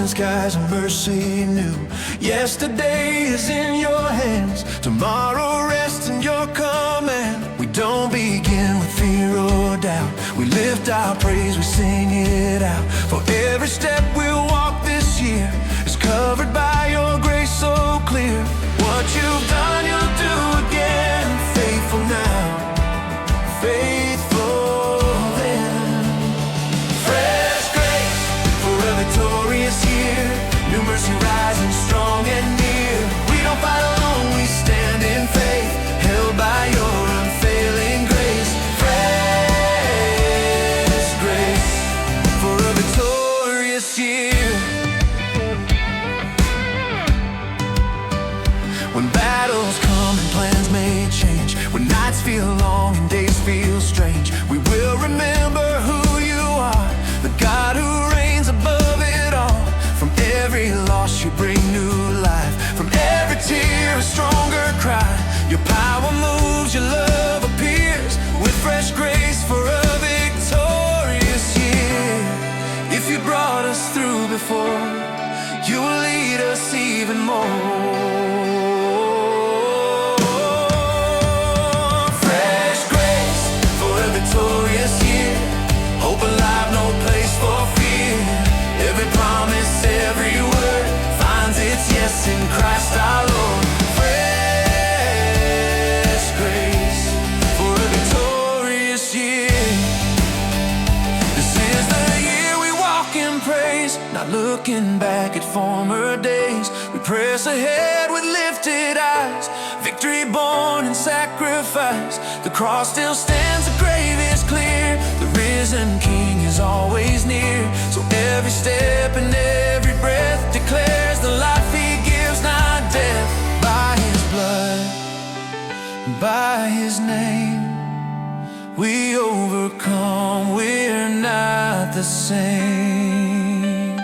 skies of mercy new. Yesterday is in your hands, tomorrow rests in your command. We don't begin with fear or doubt. We lift our praise, we sing it out. For every step we'll walk this year is covered by your grace so clear. What you've done, you'll do again. Faithful now, faithful then. Fresh grace for a victorious year. New mercy rising strong and near. We don't fight alone, we stand in faith, held by your unfailing grace. Fresh grace for a victorious year. When battles come and plans may change, when nights feel long and days feel strange, we will remember who you are, the God who reigns above it all. From every loss you bring new life, from every tear a stronger cry. Your power moves, your love appears, with fresh grace for a victorious year. If you brought us through before, you will lead us even more. Victorious year, hope alive, no place for fear. Every promise, every word finds its yes in Christ our Lord. Fresh grace for a victorious year. This is the year we walk in praise, not looking back at former days. We press ahead with lifted eyes, victory born in sacrifice. The cross still stands, the grave is clear, the risen King is always near. So every step and every breath declares the life he gives, not death. By his blood, by his name, we overcome, we're not the same.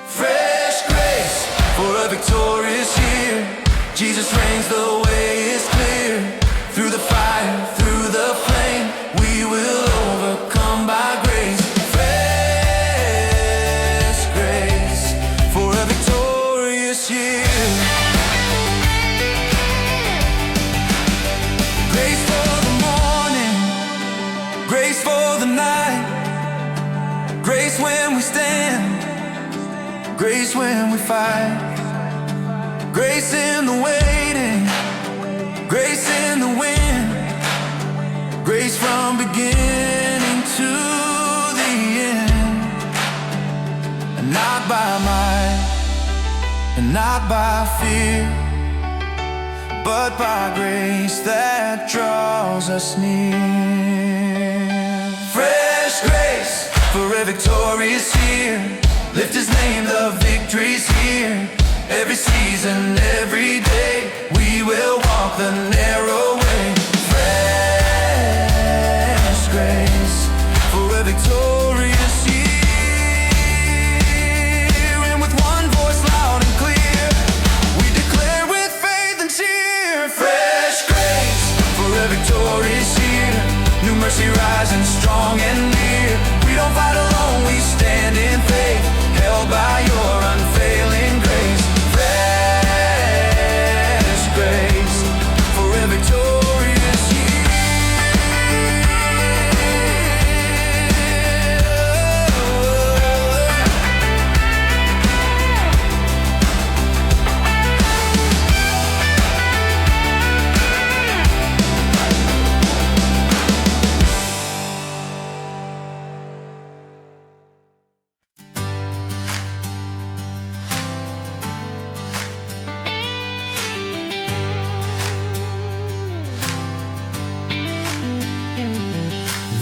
Fresh grace for a victorious year. Jesus reigns, the way is clear. Through the fire, through the flame, we will overcome by grace. Fresh grace for a victorious year. Grace for the morning, grace for the night. Grace when we stand, grace when we fight. Grace in the waiting, grace in the wind. Grace from beginning to the end. And not by might, and not by fear, but by grace that draws us near. Fresh grace for a victorious year. Lift his name, the victory's here. Every season, every day, we will walk the narrow way. Fresh grace for a victorious year. And with one voice loud and clear, we declare with faith and cheer. Fresh grace for a victorious year. New mercy rising strong and near. We don't fight alone, we stand in faith, held by your unfailing grace. Fresh grace for a victorious year.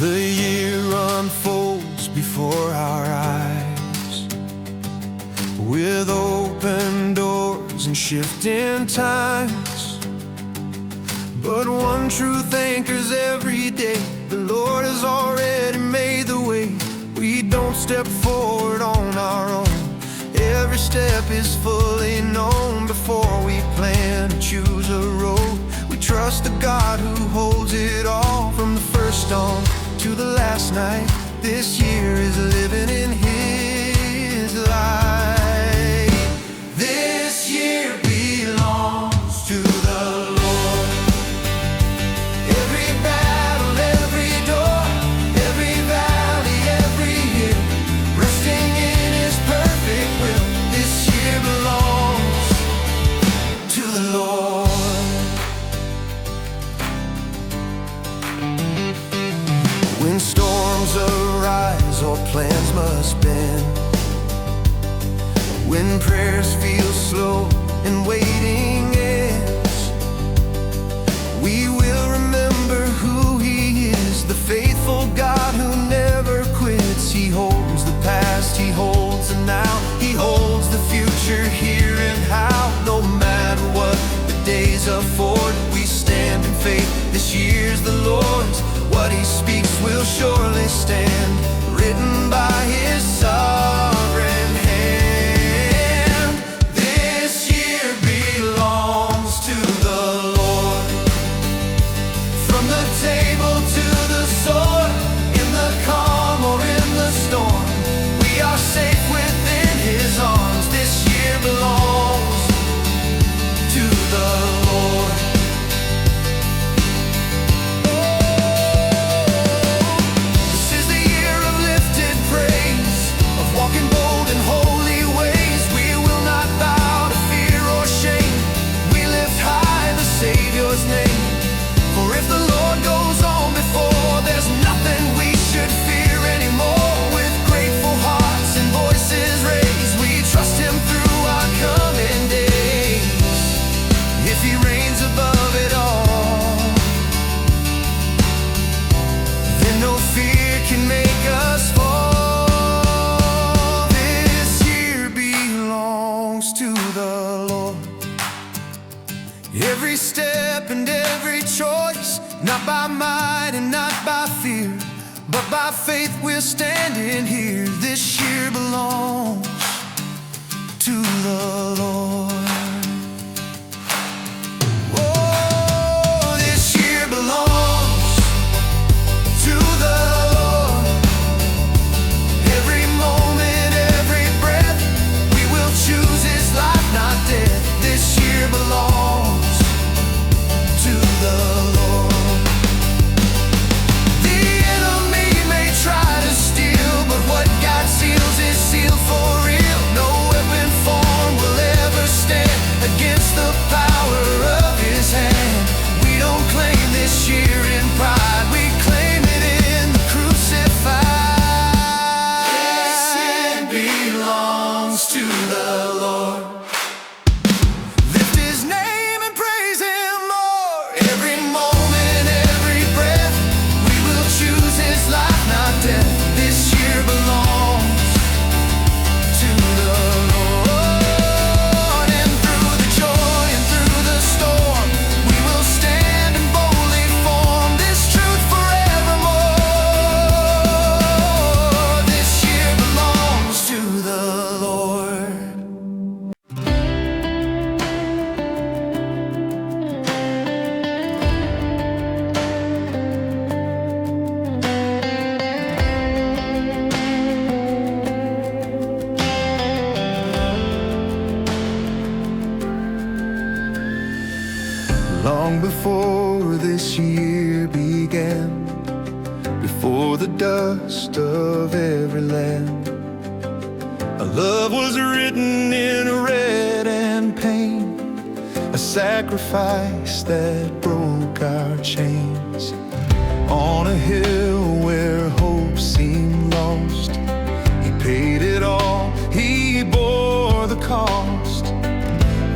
The year unfolds before our eyes, with open doors and shifting times. But one truth anchors every day: the Lord has already made the way. We don't step forward on our own. Every step is fully known before we plan to choose a road. We trust the God who holds it all, from the first dawn to the last night. This year is living in His light. hearts must bend. When prayers feel slow and waiting ends, we will remember who He is, the faithful God who never quits. He holds the past, He holds the now, He holds the future here and how. No matter what the days afford, we stand in faith. This year's the Lord's. What He speaks will surely stand, written by His sovereign hand. This year belongs to the Lord. From the table to the sword, in the calm or in the storm, we are safe within His arms. This year belongs to the Lord. Walking bold in holy ways, we will not bow to fear or shame. We lift high the Savior's name. For if the Lord goes on before, there's nothing we should fear anymore. With grateful hearts and voices raised, we trust Him through our coming days. If He reigns above it all, then no fear can make us fall. Every step and every choice, not by might and not by fear, but by faith we're standing here. This year belongs to the Lord. Oh, this year belongs to the Lord. Every moment, every breath, we will choose His life, not death. This year belongs to the Lord. The enemy may try to steal, but what God seals is sealed for real. No weapon formed will ever stand against the power of His hand. We don't claim this year in pride, we claim it in the crucified. Sin belongs to the Lord. Lift His name and praise Him more. Every moment, every breath, we will choose His life, not death. This year belongs to the Lord. And through the joy and through the storm, we will stand and boldly form this truth forevermore. This year belongs to the Lord. Long before this year began, before the dust of every land, a love was written in red and pain, a sacrifice that broke our chains. On a hill where hope seemed lost, He paid it all, He bore the cost.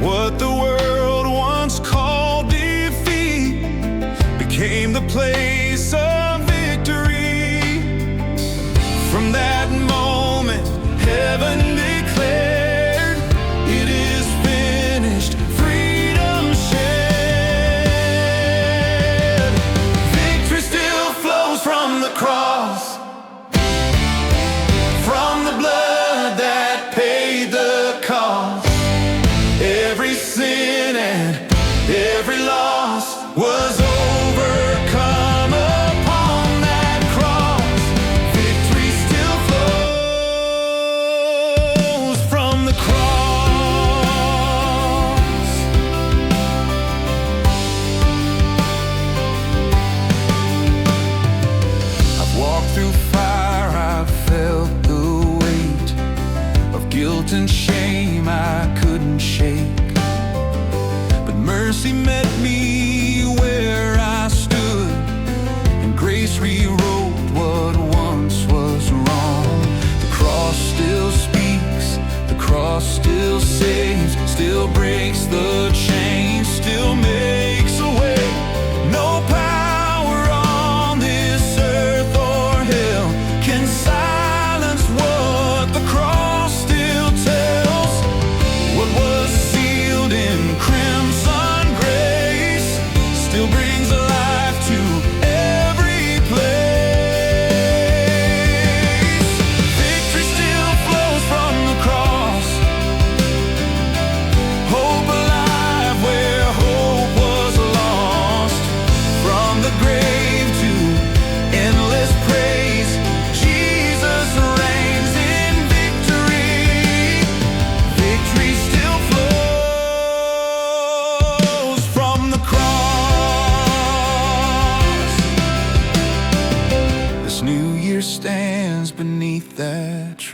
What the world once called defeat became the place of victory. From that moment, heaven declared, it is finished, freedom shared. Victory still flows from the cross, from the blood that paid the cost. Every sin and every loss was overcome upon that cross. Victory still flows from the cross. I've walked through fire, I've felt the weight of guilt and shame I couldn't shake. Mercy met me where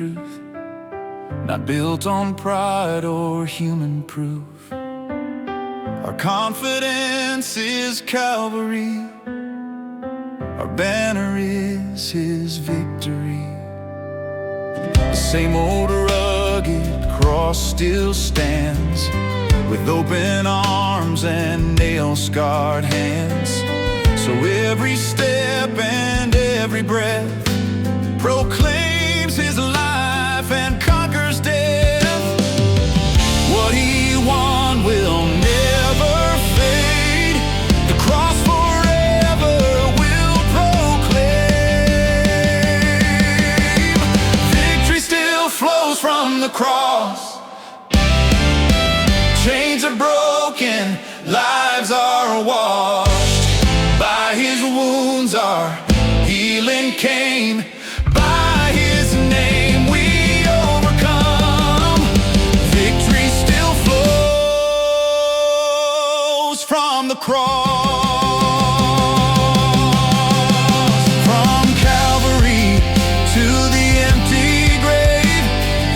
truth, not built on pride or human proof. Our confidence is Calvary, our banner is His victory. The same old rugged cross still stands, with open arms and nail-scarred hands. So every step and every breath proclaims His life and conquers death. What He won will never fade, the cross forever will proclaim. Victory still flows from the cross, chains are broken, lives are washed. By His wounds our healing came, by His name we overcome. Victory still flows from the cross. From Calvary to the empty grave,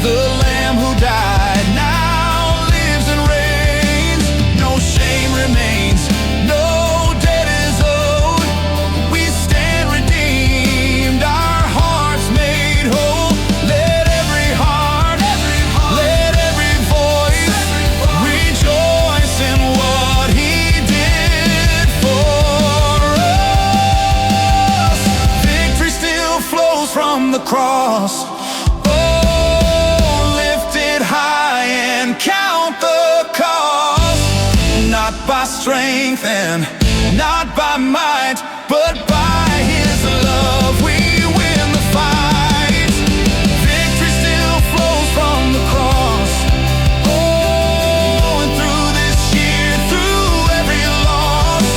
the Lamb who died now lives and reigns. No shame remains, no debt is owed. We stand redeemed, our hearts made whole. Let every heart, let every voice rejoice in what He did for us. Victory still flows from the cross. Oh, lift it high and count the cost. Not by strength and not by might, but by His love we win the fight. Victory still flows from the cross. Oh, and through this year, through every loss,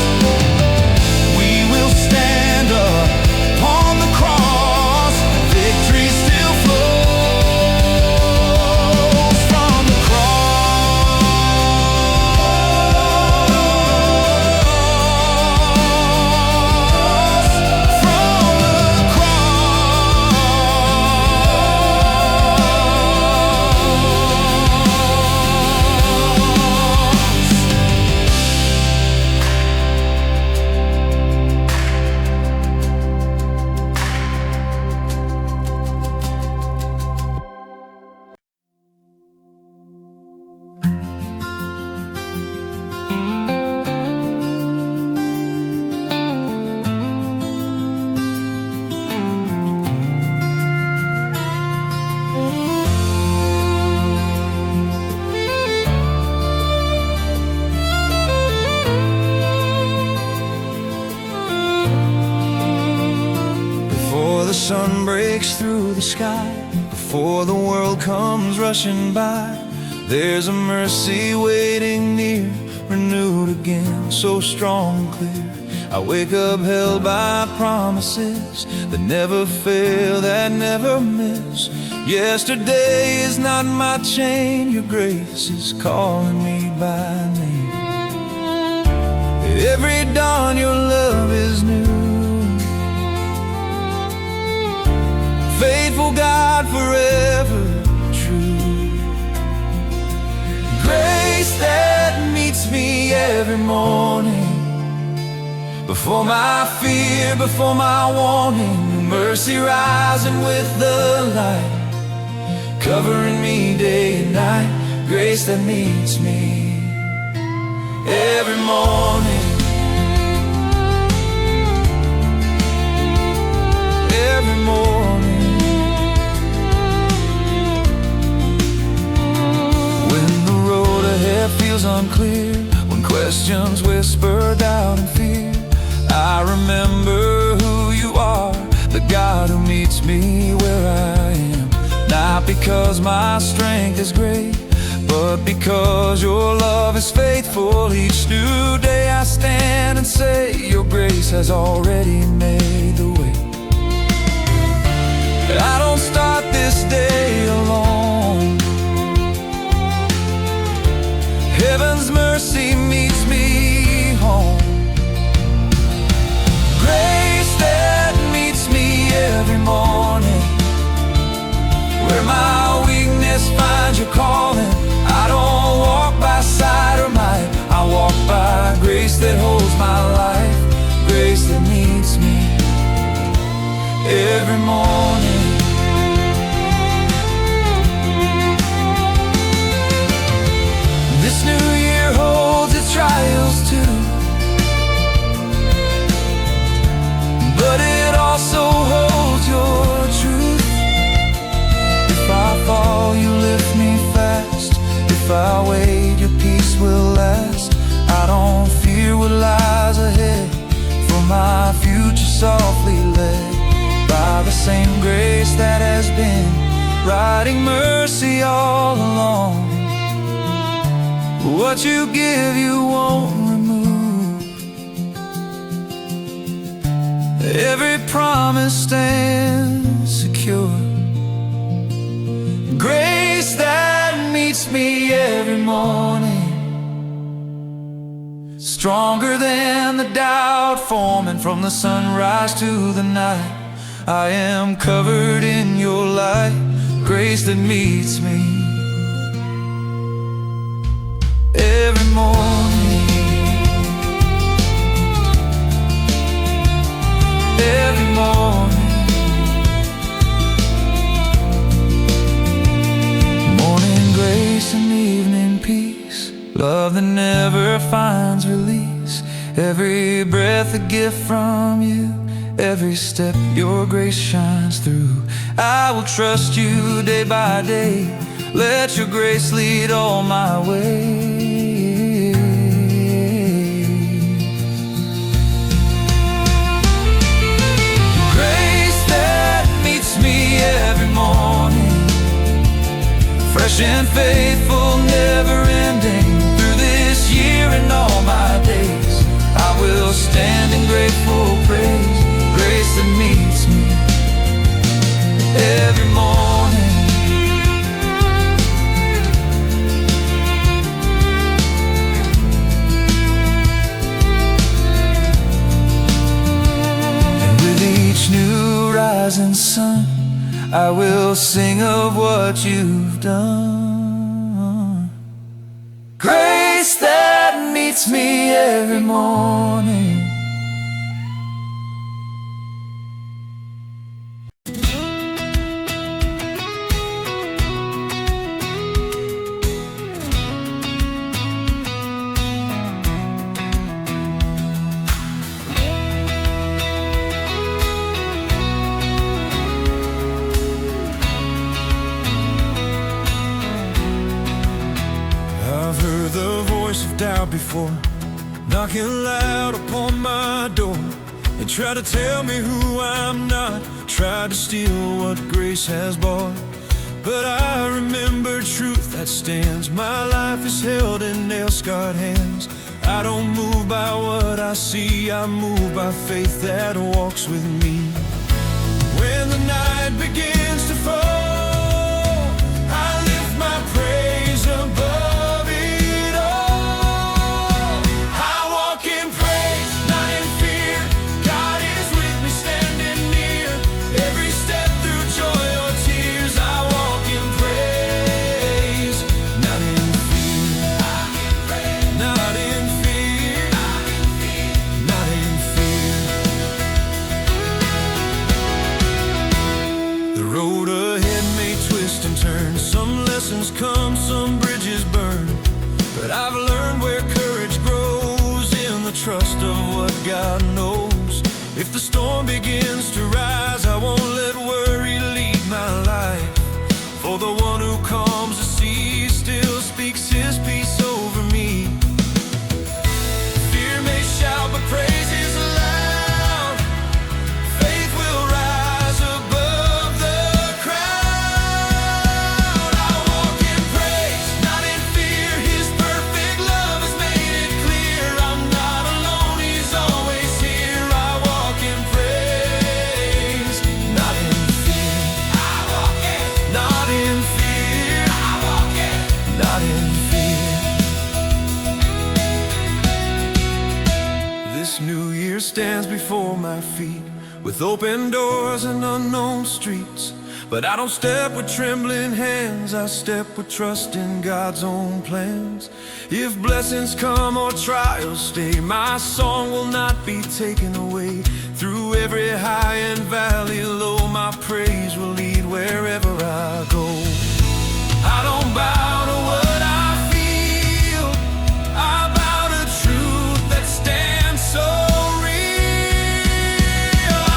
we will stand upon the cross. Victory still flows from the Before the sun breaks through the sky, before the world comes rushing by, there's a mercy waiting near, renewed again, so strong and clear. I wake up held by promises that never fail, that never miss. Yesterday is not my chain, your grace is calling me by name. Every dawn your love is new. Faithful God, forever true. Grace that meets me every morning, before my fear, before my warning. Mercy rising with the light, covering me day and night. Grace that meets me every morning, every morning. Feels unclear, when questions whisper doubt and fear, I remember who you are, the God who meets me where I am. Not because my strength is great, but because your love is faithful. Each new day I stand and say, your grace has already made the way. I don't start this day alone. Heaven's mercy meets me home. Grace that meets me every morning, where my life, grace that meets me every morning. This new year holds its trials too, but it also holds your truth. If I fall, you lift me fast. If I wait, your peace will last. I don't fear what lies ahead, for my future softly led by the same grace that has been writing mercy all along. What you give, you won't remove. Every promise stands secure. Grace that meets me every morning, stronger than the doubt forming from the sunrise to the night. I am covered in your light, grace that meets me every morning. Every morning. Morning grace and evening peace, love that never finds release. Every breath a gift from you, every step your grace shines through. I will trust you day by day, let your grace lead all my way. Grace that meets me every morning, fresh and faithful, never ending. Through this year and all my days, I will stand in grateful praise. Grace that meets me every morning. And with each new rising sun, I will sing of what you've done. Grace that meets me every morning. Doubt before, knocking loud upon my door. They try to tell me who I'm not, try to steal what grace has bought. But I remember truth that stands. My life is held in nail-scarred hands. I don't move by what I see, I move by faith that walks with me. When the night begins to fall, I lift my praise above. Come, some bridges burn, but I've learned where courage grows in the trust of what God knows. If the storm begins to rise, I won't let worry lead my life, for the one who calms the sea still speaks his peace over me. Fear may shout, but praise is loud. Faith will rise above the crowd. I walk in praise, not in fear. His perfect love has made it clear. I'm not alone, he's always here. I walk in praise, not in fear. I walk in, not in fear. I walk in, not in fear. This new year stands before my feet, with open doors and unknown streets. But I don't step with trembling hands, I step with trust in God's own plans. If blessings come or trials stay, my song will not be taken away. Through every high and valley low, my praise will lead wherever I go. I don't bow to what I feel, I bow to truth that stands so real.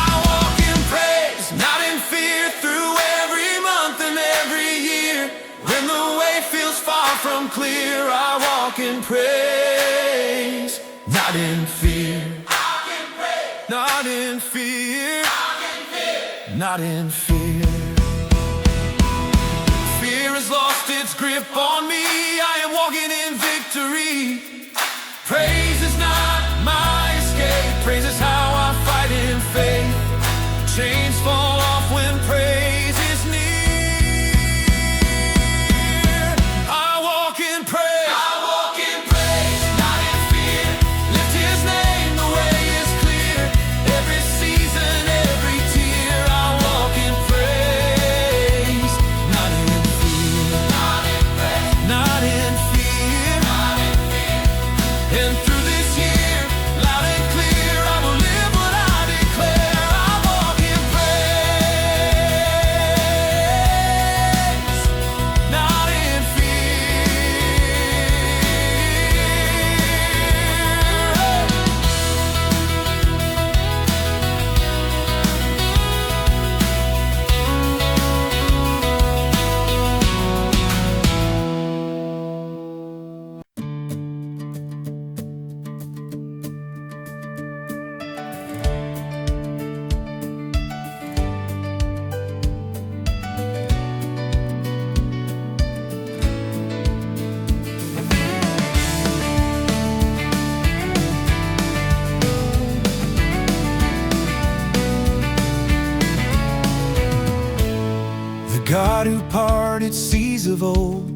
I walk in praise, not in fear, through every month and every year. When the way feels far from clear, I walk in praise, not in fear. Not in fear, not in fear. Fear has lost its grip on me, I am walking in victory. Praise is not my escape, praise is how I fight in faith. Chains fall off when praise is near. I walk in praise, not in fear. Lift His name, the way is clear. Every season, every tear, I walk in praise, not in fear, not in fear. And through this year, loud and clear, I will live what I declare. I walk in praise, not in God who parted seas of old,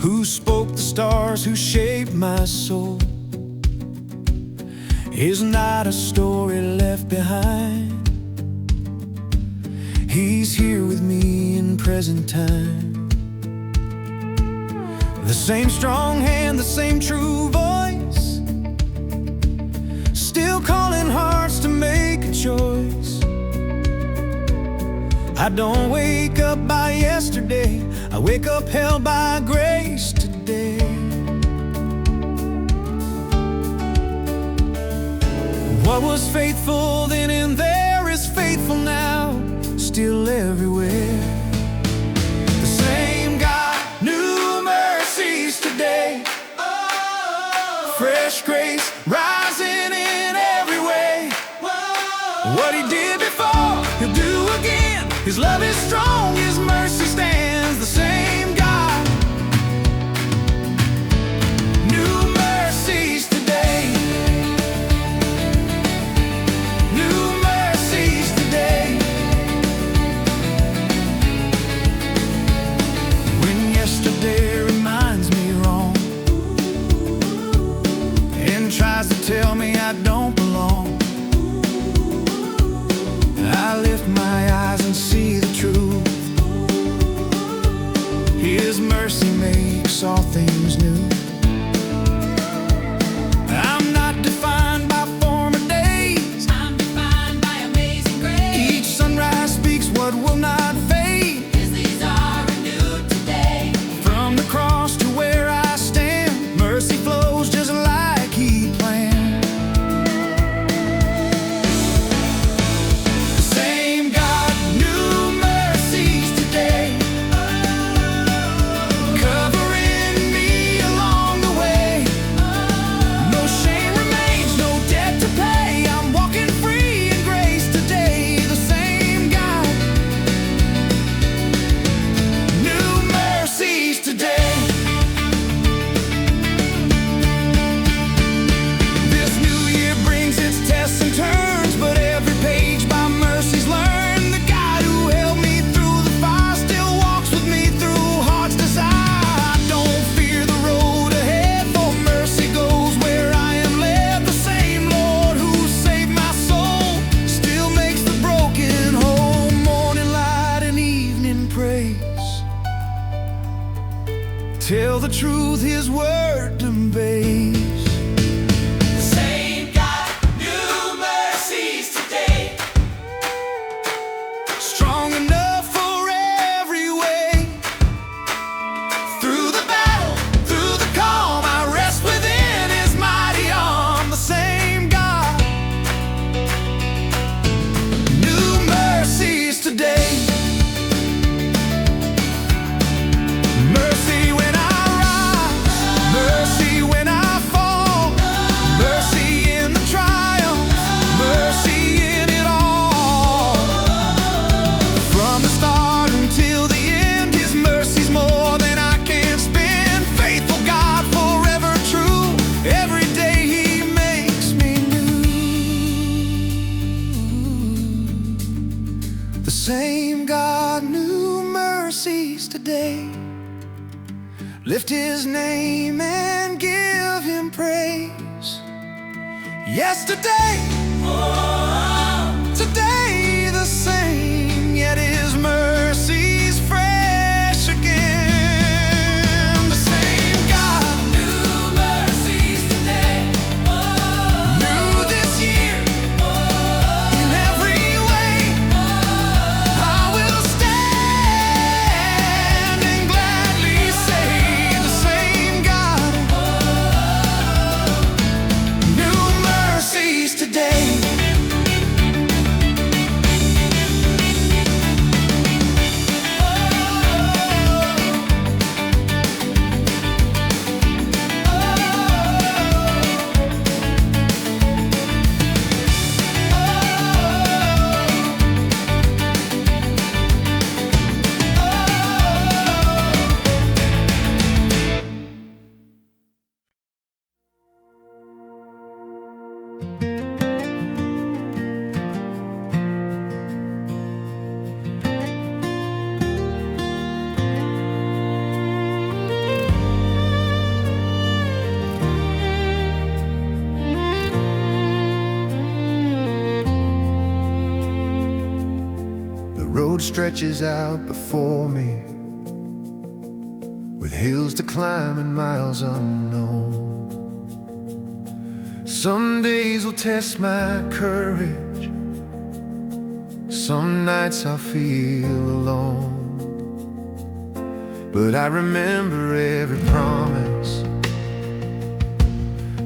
who spoke the stars, who shaped my soul, is not a story left behind. He's here with me in present time. The same strong hand, the same true voice, still calling hearts to make a choice. I don't wake up by yesterday, I wake up held by grace today. What was faithful then and there is faithful now, still everywhere. The same God, new mercies today. Fresh grace rising in every way. What He did before, He'll do again. His love is strong, His mercy stands. The same God, new mercies today. New mercies today. When yesterday reminds me wrong and tries to tell me I don't belong, I lift my eyes and see the truth. His mercy makes all things new. I'm not defined by former days, I'm defined by amazing grace. Each sunrise speaks what will not fade. His deeds are renewed today. From the cross to where I stand, mercy flows just like He planned. Covering me truth His word obeys. The same God, new mercies today. Strong enough for every way. Through the battle, through the calm, I rest within His mighty arm. The same God, new mercies today. Mercy when I rise, mercy when I fall, mercy in the triumph, mercy in it all. From the start until the end, His mercy's more than I can spend. Faithful God, forever true, every day He makes me new. The same God, new mercies today. Lift His name and give Him praise. Yesterday, today the same, yet His mercy's fresh again. The same God, New mercies today. new this year, in every way. I will stand and gladly say, the same God, new mercies today. The road stretches out before me, with hills to climb and miles unknown. Some days will test my courage, some nights I'll feel alone. But I remember every promise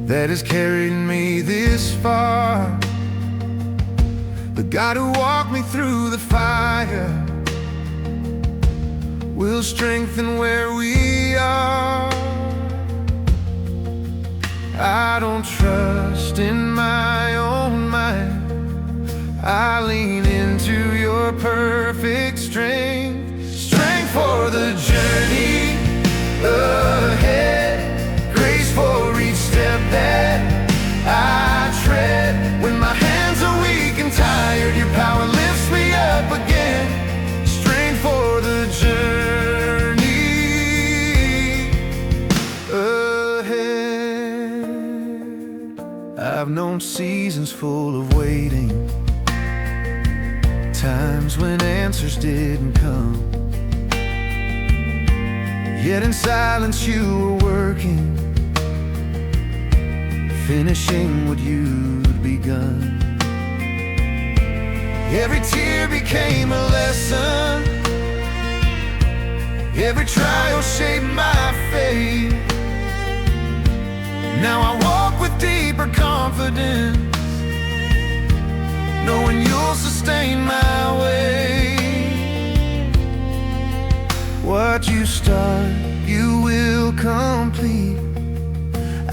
that has carried me this far. The God who walked me through the fire will strengthen where we are. I don't trust in my own might, I lean into your perfect strength. Strength for the journey ahead, grace for each step that I tread. When my hands are weak and tired, your power lifts me up again. Strength for the journey ahead. I've known seasons full of waiting, times when answers didn't come, yet in silence you were working, finishing what you'd begun. Every tear became a lesson, every trial shaped my faith. Now I walk with deeper confidence, knowing you'll sustain my way. What you start, you will complete.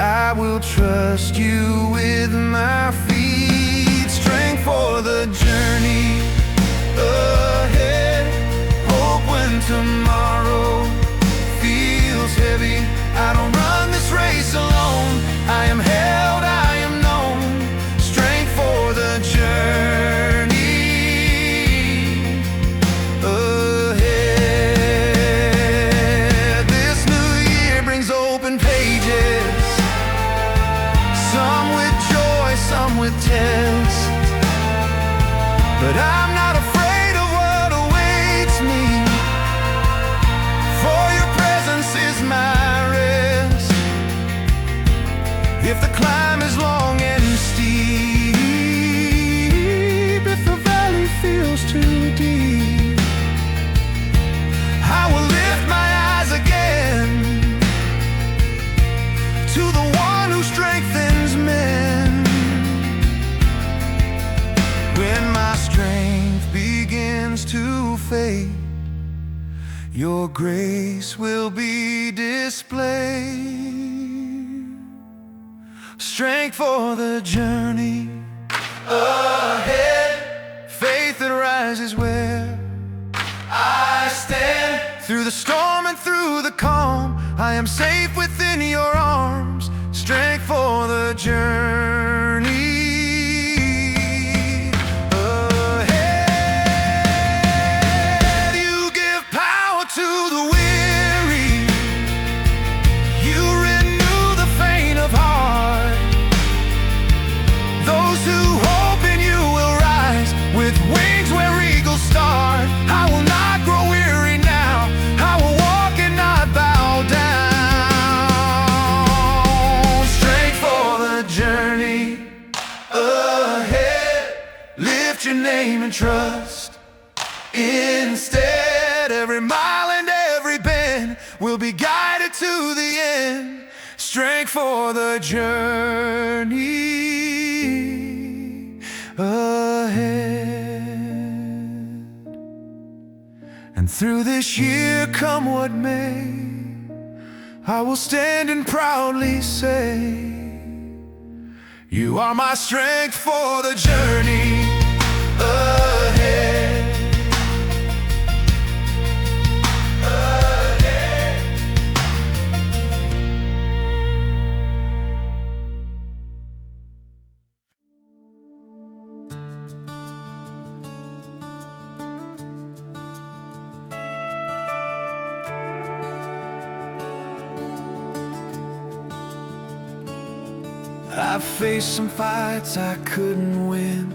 I will trust you with my feet. Strength for the journey ahead, hope when tomorrow feels heavy. I don't run this race alone, I am held, I am known. Strength for the journey ahead. This new year brings open pages, some with joy, some with test. But I'm not afraid of what awaits me, for your presence is my rest. grace will be displayed. Strength for the journey ahead. Faith that rises where I stand. Through the storm and through the calm, I am safe within your arms. Strength for the journey ahead. You give power to the weary. You renew the faint of heart. Those who hope in you will rise with wings where eagles start. I will not grow weary now. I will walk and not bow down. Strength for the journey ahead. Lift your name and trust instead. Every mile and every bend will be guided to the end. Strength for the journey ahead. And through this year, come what may, I will stand and proudly say, you are my strength for the journey ahead. I've faced some fights I couldn't win,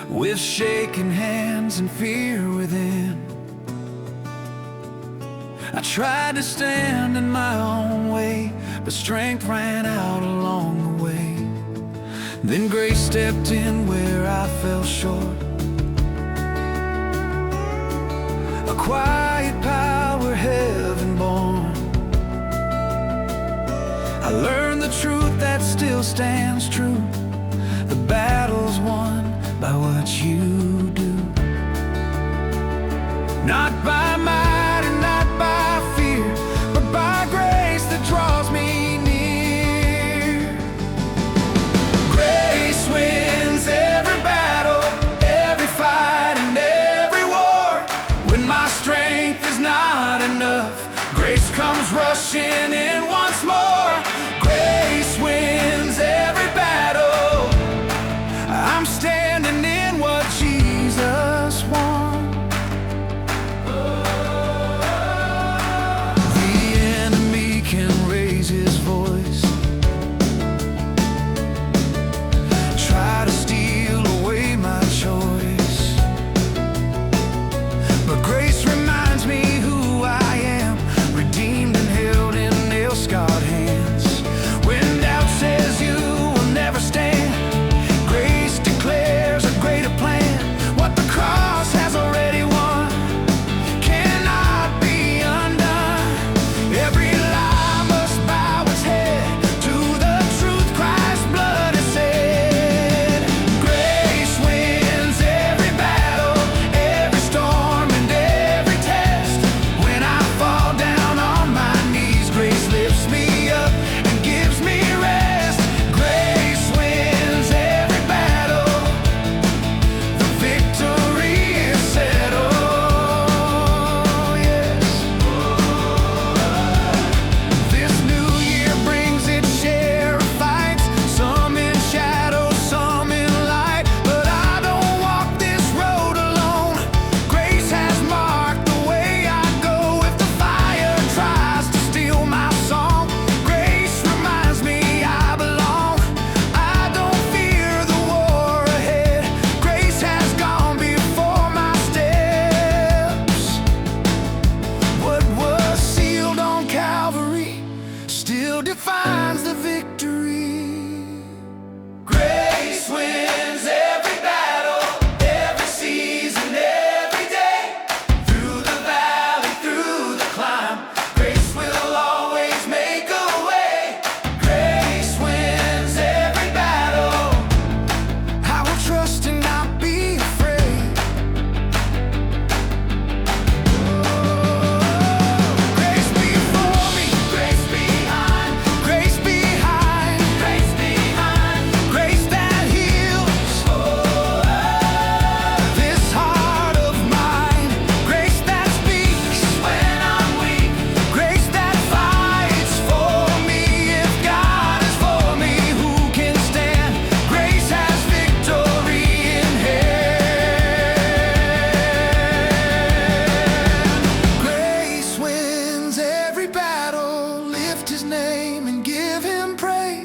with shaking hands and fear within. I tried to stand in my own way, but strength ran out along the way. Then grace stepped in where I fell short. A quiet power, heaven born. I learned the truth that still stands true. The battle's won by what you do. Not by might and not by fear, but by grace that draws me near. Grace wins every battle, every fight and every war. When my strength is not enough, grace comes rushing in once more. Grace wins every battle. I'm standing in what Jesus won.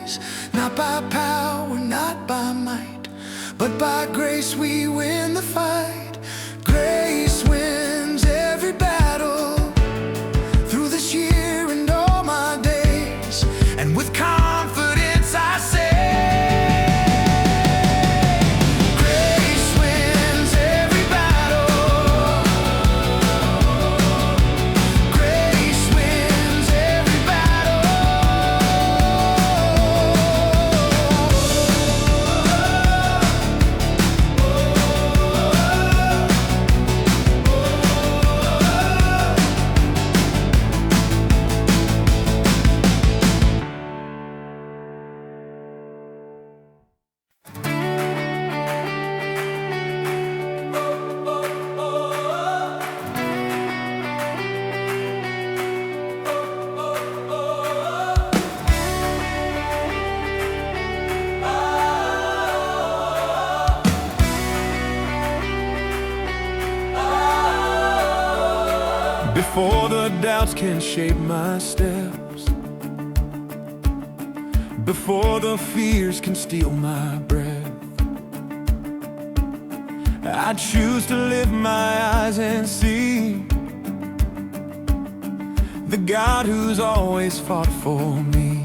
days. Not by power, not by might, but by grace we win the fight. Grace wins every battle through this year and all my days. And with confidence I say, before the doubts can shape my steps, before the fears can steal my breath, I choose to lift my eyes and see the God who's always fought for me.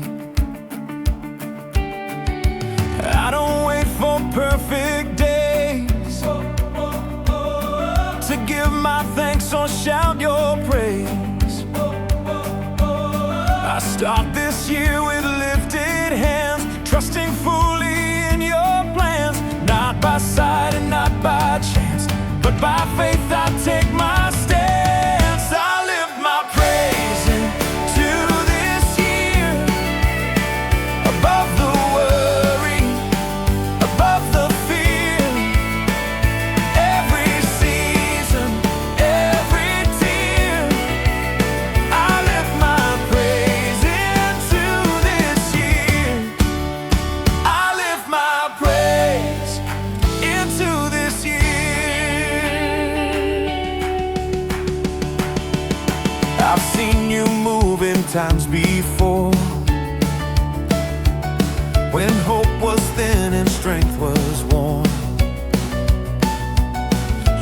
I don't wait for perfect days to give my thanks or shout your praise. I start this year with lifted hands, trusting fully in your plans. Not by sight and not by chance, but by faith I take my stance. I lift my praise into this year, above the worry, above the fear. Every season, every tear, I lift my praise into this year. I lift my praise into this year. I've seen you move in times before, when hope was thin and strength was worn.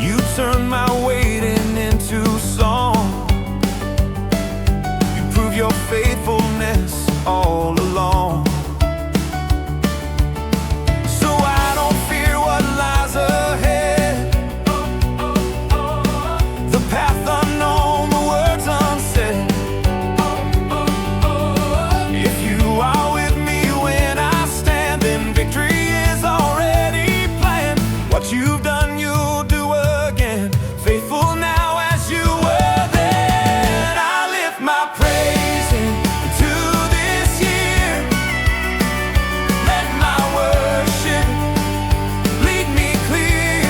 You turned my waiting into song. You prove your faithfulness all along. So I don't fear what lies ahead, the path unknown, the words unsaid. If you are with me when I stand, then victory is already planned. What you've done, you'll do again, faithful now as you were then. I lift my praise into this year. Let my worship lead me clear.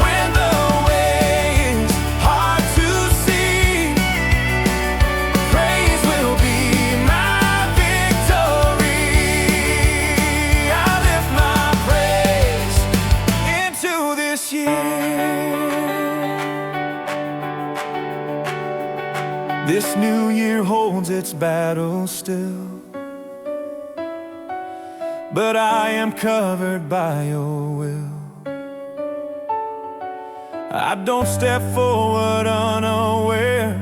When the way is hard to see, praise will be my victory. I lift my praise into this year. This new year holds its battle still, but I am covered by your will. I don't step forward unaware,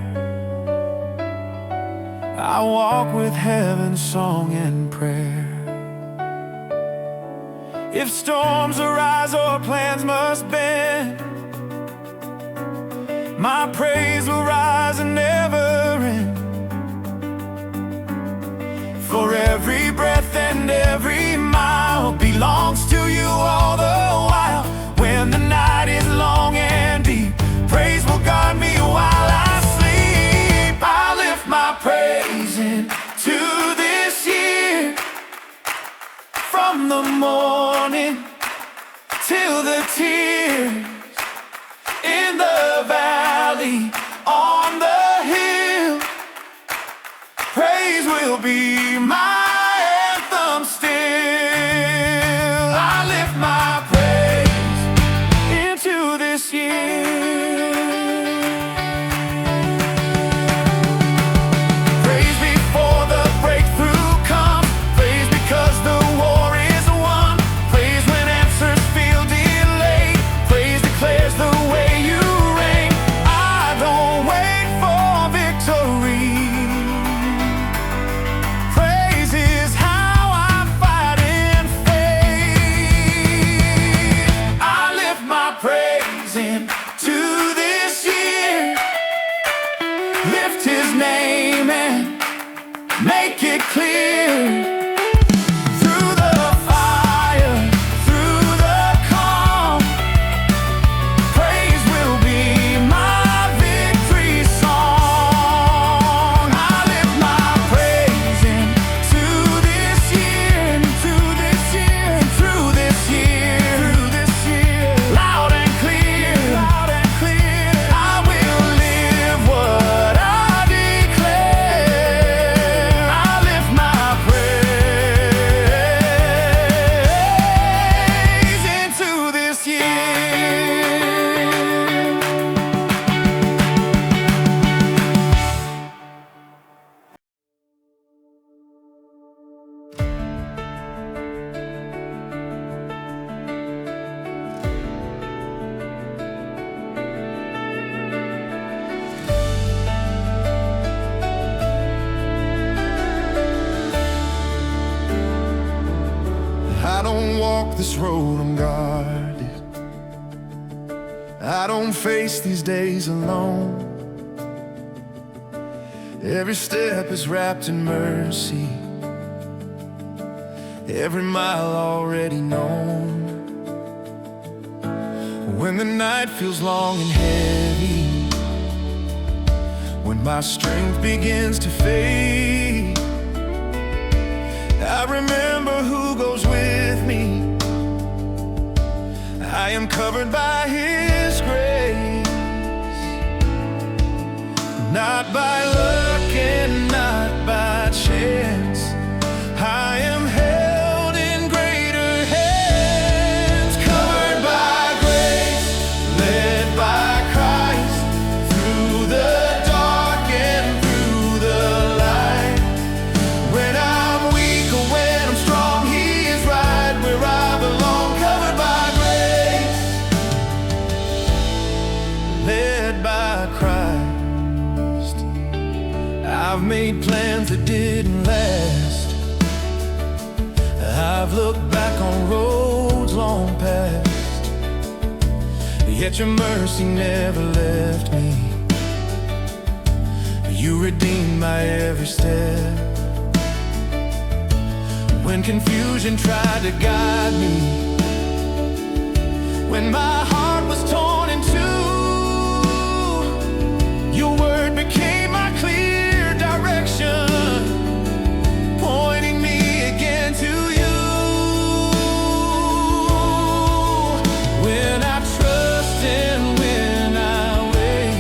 I walk with heaven's song and prayer. If storms arise or plans must bend, my praise will rise and never end. For every breath and every mile belongs to you all the while. When the night is long and deep, praise will guard me while I sleep. I lift my praise into this year, from the morning till the tears, in the valley, on the hill, praise will be my anthem still. I lift my praise into this year. Praise before the breakthrough comes, walk this road unguarded. I don't face these days alone. Every step is wrapped in mercy, every mile already known. When the night feels long and heavy, when my strength begins to fade, I remember who goes with me. I am covered by His grace, not by luck and not by chance. I am held in greater hands, covered by grace, led by Christ, through the dark and through the light. When I'm weak or when I'm strong, He is right where I belong, covered by grace, led by Christ. I've made plans that didn't last. I've looked back on roads long past, yet your mercy never left me. You redeemed my every step. When confusion tried to guide me, when my heart was torn in two, your word became my clear direction, pointing me again to you. When I trust and when I wait,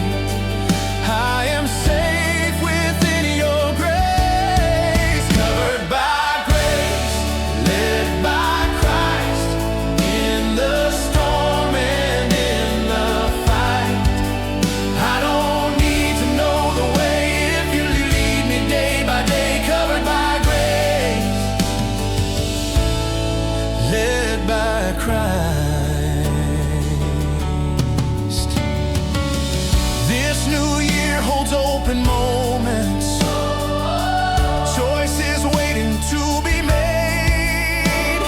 I am safe within your grace, covered by grace, led by Christ, in the storm and in the fight. I don't need to know the way if you lead me day by day, covered by grace, led by Christ. This new year holds open moments, choices waiting to be made.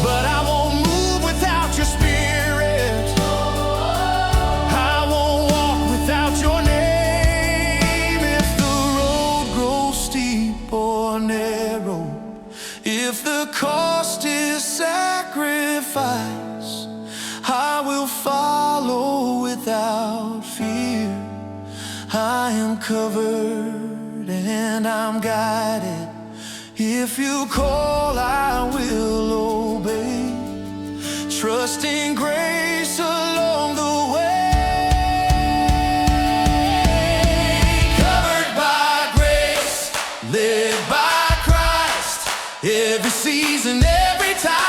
But I won't move without your spirit, I won't walk without your name. If the road grows steep or narrow, if the cost is sacrifice, I will follow without fear. I am covered and I'm guided. If you call, I will obey, trusting grace along the way. Covered by grace, led by Christ, every season, every time.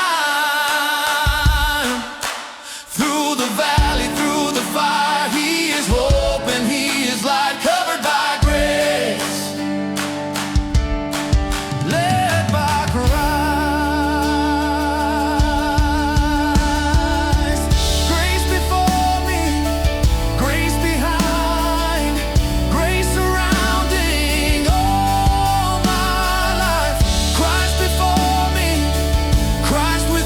Through the valley, through the fire, He is hope and He is light, covered by grace, led by Christ. Grace before me, grace behind, grace surrounding all my life. Christ before me, Christ with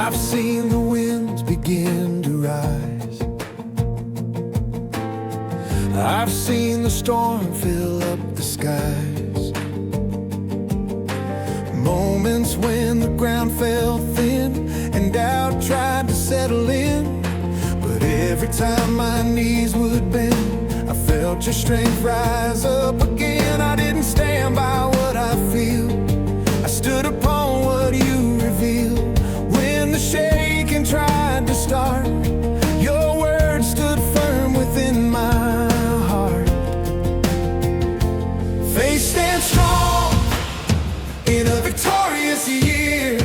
I've seen the winds begin to rise. I've seen the storm fill up the skies. Moments when the ground felt thin and doubt tried to settle in. But every time my knees would bend, I felt your strength rise up again. I didn't stand by what I feel, I stood upon what you revealed. When the shaking tried to start, your word stood firm within my heart. Faith stands strong in a victorious year,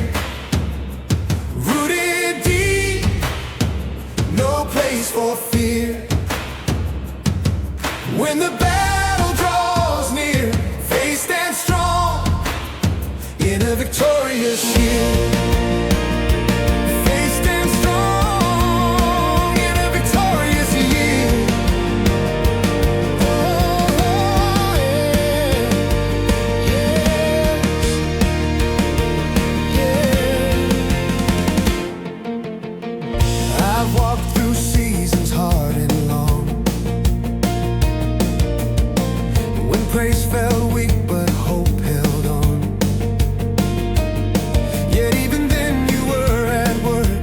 rooted deep, no place for fear. When the battle draws near, faith stands strong in a victorious year. Faith stands strong in a victorious year. Oh, yeah, yeah. I've walked through seasons hard and long, when praise felt weak but hope held on. Yet even then you were at work,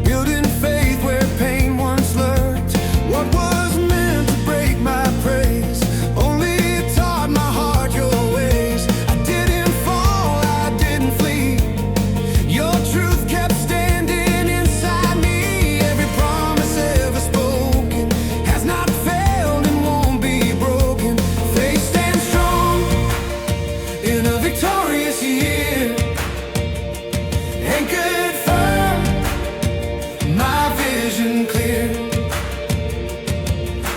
building faith where pain once lurked. What was meant to break my praise only taught my heart your ways. I didn't fall, I didn't flee, your truth kept standing inside me. Every promise ever spoken has not failed and won't be broken. Faith stands strong in a victorious year, anchored firm, my vision clear.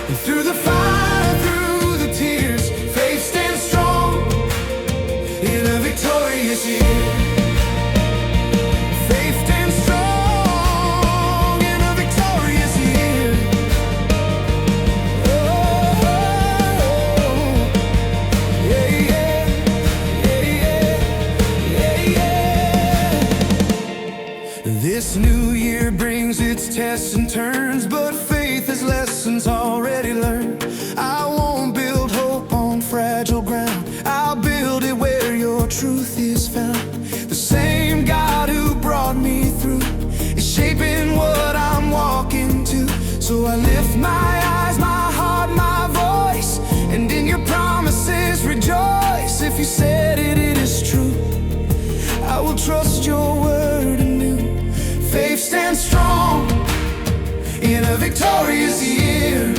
And through the fire, through the tears, faith stands strong in a victorious year. Faith stands strong in a victorious year. Oh, yeah, yeah, yeah, yeah, yeah. This new year brings its tests and turns, but faith is lessons already learned. I won't build hope on fragile ground, I'll build it where your truth is found. The same God who brought me through is shaping what I'm walking to. So I lift my eyes, my heart, my voice, and in your promises rejoice. If you said it, it is true, I will trust your word anew. Faith stands strong in a victorious year,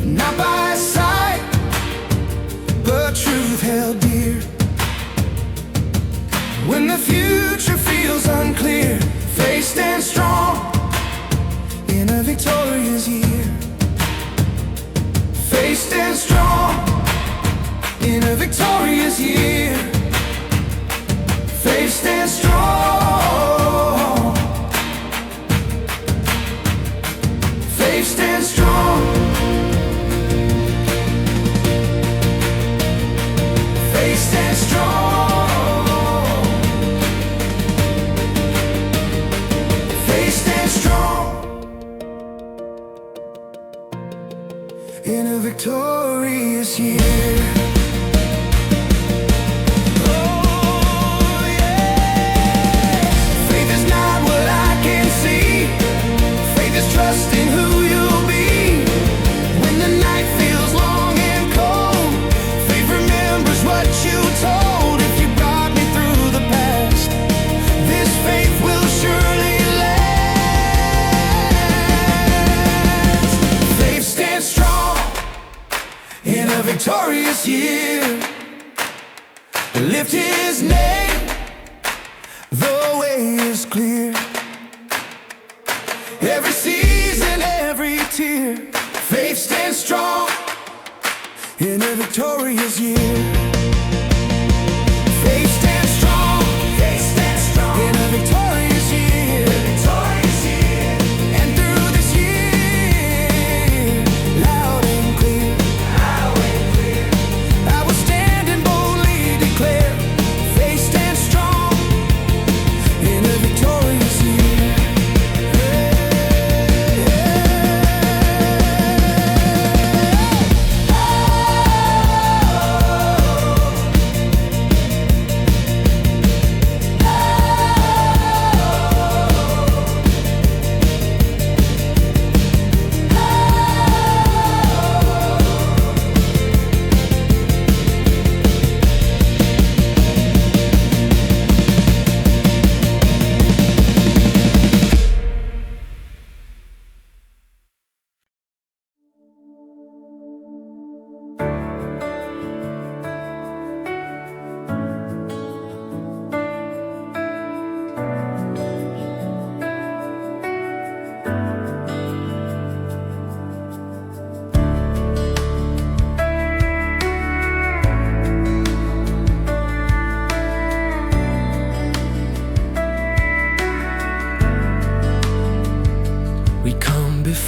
not by sight, but truth held dear. When the future feels unclear, faith stands strong in a victorious year. Faith stands strong in a victorious year. Faith stands strong. Faith stands strong. Faith stands strong. Faith stands strong in a victorious year. Trusting who you'll be when the night feels long and cold. Faith remembers what you told. If you brought me through the past, this faith will surely last. Faith stands strong in a victorious year. Lift his name, the way is clear. Every season, every tear, faith stands strong in a victorious year. Faith stands strong, faith stands strong in a victorious year. And through this year, loud and clear, I will stand and boldly declare, faith stands strong in a victorious year.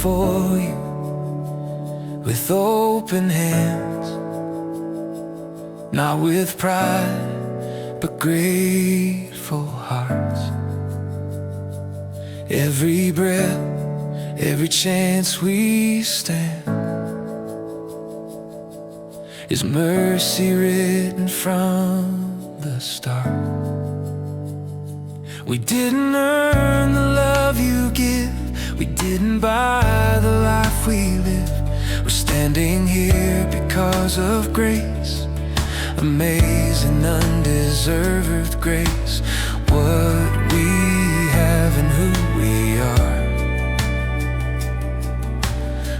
before you with open hands, not with pride, but grateful hearts. Every breath, every chance we stand is mercy written from the start. We didn't earn the love you give, we didn't buy the life we live. We're standing here because of grace, amazing, undeserved grace. What we have and who we are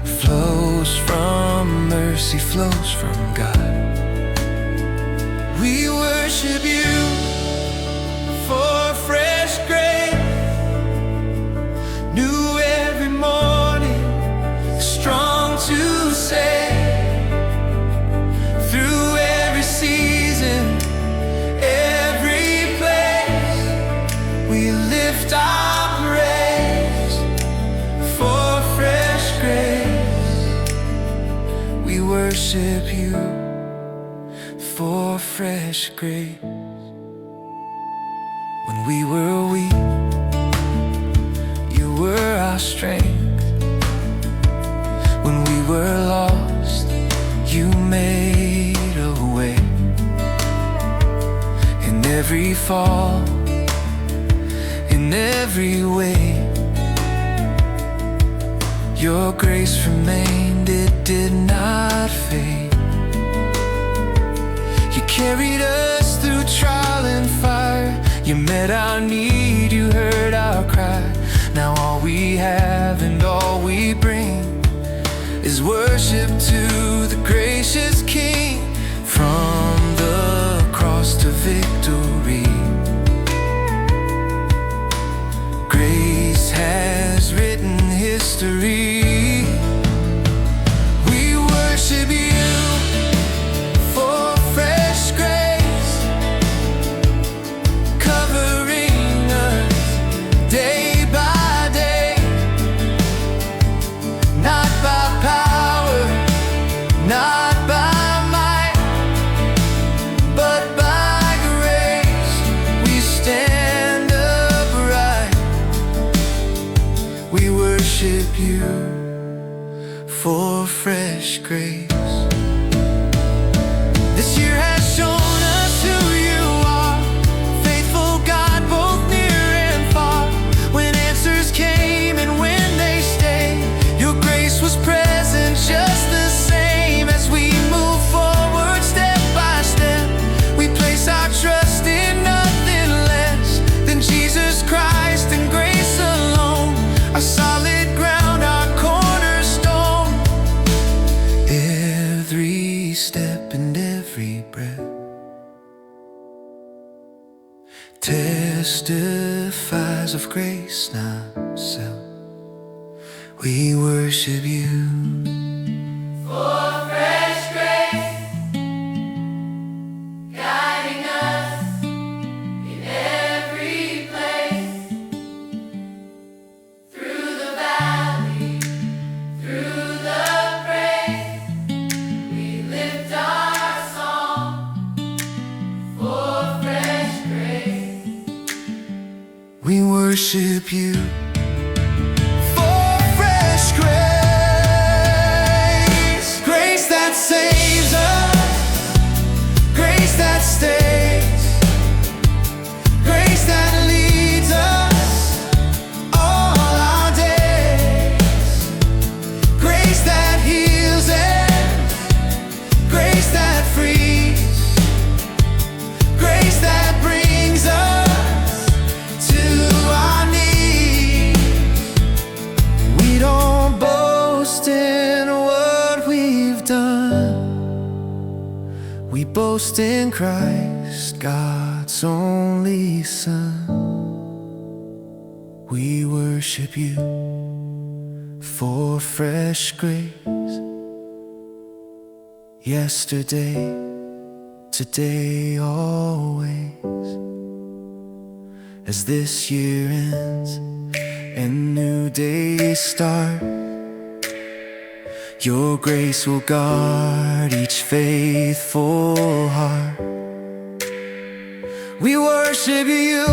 flows from mercy, flows from God. We worship you for fresh grace, new every morning, strong to say, through every season, every place, we lift our praise for fresh grace. We worship you for fresh grace. When we were weak, you were our strength. When we were lost, you made a way. In every fall, in every way, your grace remained, it did not fade. You carried us through trial and fire, you met our need, you heard our cry. Now all we have and all we bring is worship to the gracious King. From the cross to victory, grace has written history. We worship you for fresh grace, covering us day by day, not by power, not by might, but by grace we stand upright. We worship you for fresh grace. This year has shown us who you are, faithful God, both near and far. When answers came and when they stayed, your grace was present just the same. As we move forward step by step, we place our trust in nothing less than Jesus Christ and grace alone, our solid ground, our cornerstone. Every step and every breath testifies of grace, not self. We worship you for fresh grace, guiding us in every place, through the valley, through the praise, we lift our song for fresh grace. We worship you for fresh grace, grace that saves us, grace that stays, grace that leads us all our days, grace that heals and grace that frees, grace that brings us to our knees. We don't boast in what we've done, we boast in Christ, God's only Son. We worship you for fresh grace, yesterday, today, always. As this year ends and new days start, Your grace will guard each faithful heart. We worship you.